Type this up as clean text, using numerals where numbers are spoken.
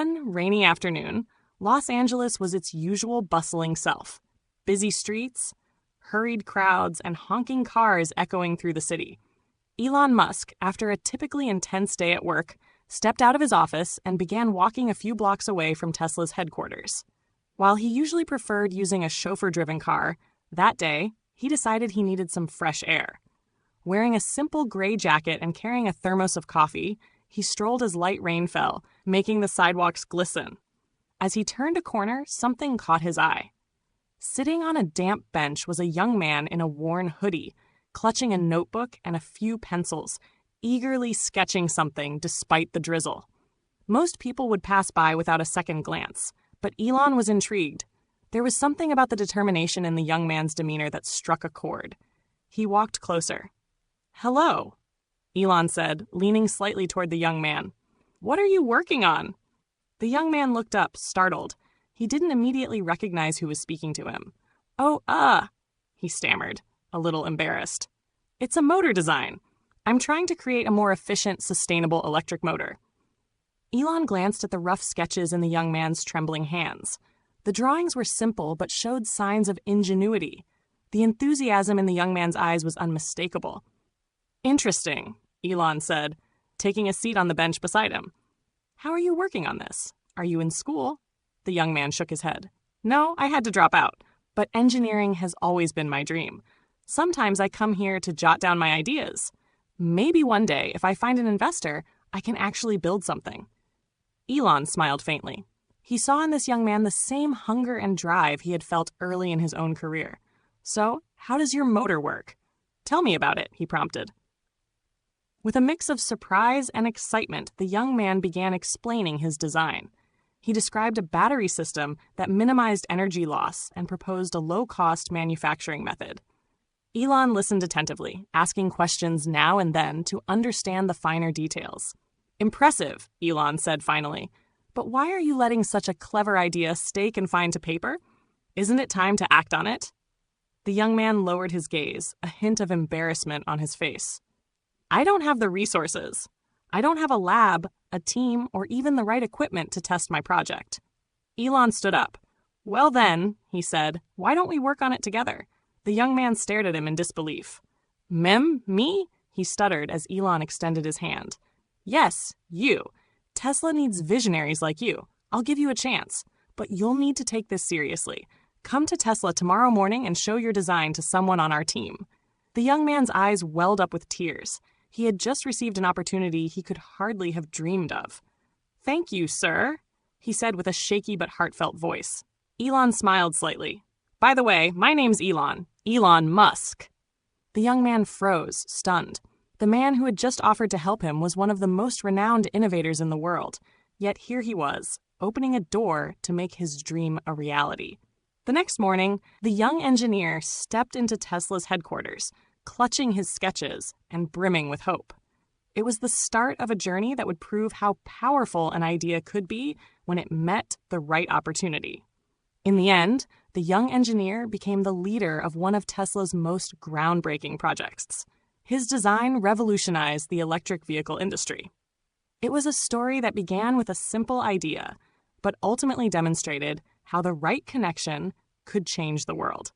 One rainy afternoon, Los Angeles was its usual bustling self. Busy streets, hurried crowds, and honking cars echoing through the city. Elon Musk, after a typically intense day at work, stepped out of his office and began walking a few blocks away from Tesla's headquarters. While he usually preferred using a chauffeur-driven car, that day, he decided he needed some fresh air. Wearing a simple gray jacket and carrying a thermos of coffee, he strolled as light rain fell, making the sidewalks glisten. As he turned a corner, something caught his eye. Sitting on a damp bench was a young man in a worn hoodie, clutching a notebook and a few pencils, eagerly sketching something despite the drizzle. Most people would pass by without a second glance, but Elon was intrigued. There was something about the determination in the young man's demeanor that struck a chord. He walked closer. "Hello," Elon said, leaning slightly toward the young man. "What are you working on?" The young man looked up, startled. He didn't immediately recognize who was speaking to him. He stammered, a little embarrassed. "It's a motor design. I'm trying to create a more efficient, sustainable electric motor." Elon glanced at the rough sketches in the young man's trembling hands. The drawings were simple but showed signs of ingenuity. The enthusiasm in the young man's eyes was unmistakable. "Interesting," Elon said, taking a seat on the bench beside him. "How are you working on this? Are you in school?" The young man shook his head. "No, I had to drop out, but engineering has always been my dream. Sometimes I come here to jot down my ideas. Maybe one day, if I find an investor, I can actually build something." Elon smiled faintly. He saw in this young man the same hunger and drive he had felt early in his own career. "So, how does your motor work? Tell me about it," he prompted. With a mix of surprise and excitement, the young man began explaining his design. He described a battery system that minimized energy loss and proposed a low-cost manufacturing method. Elon listened attentively, asking questions now and then to understand the finer details. "Impressive," Elon said finally. "But why are you letting such a clever idea stay confined to paper? Isn't it time to act on it?" The young man lowered his gaze, a hint of embarrassment on his face. "I don't have the resources. I don't have a lab, a team, or even the right equipment to test my project." Elon stood up. "Well then," he said, "why don't we work on it together?" The young man stared at him in disbelief. Me?" he stuttered as Elon extended his hand. "Yes, you. Tesla needs visionaries like you. I'll give you a chance. But you'll need to take this seriously. Come to Tesla tomorrow morning and show your design to someone on our team." The young man's eyes welled up with tears. He had just received an opportunity he could hardly have dreamed of. "Thank you, sir," he said with a shaky but heartfelt voice. Elon smiled slightly. "By the way, my name's Elon. Elon Musk." The young man froze, stunned. The man who had just offered to help him was one of the most renowned innovators in the world. Yet here he was, opening a door to make his dream a reality. The next morning, the young engineer stepped into Tesla's headquarters, clutching his sketches and brimming with hope. It was the start of a journey that would prove how powerful an idea could be when it met the right opportunity. In the end, the young engineer became the leader of one of Tesla's most groundbreaking projects. His design revolutionized the electric vehicle industry. It was a story that began with a simple idea, but ultimately demonstrated how the right connection could change the world.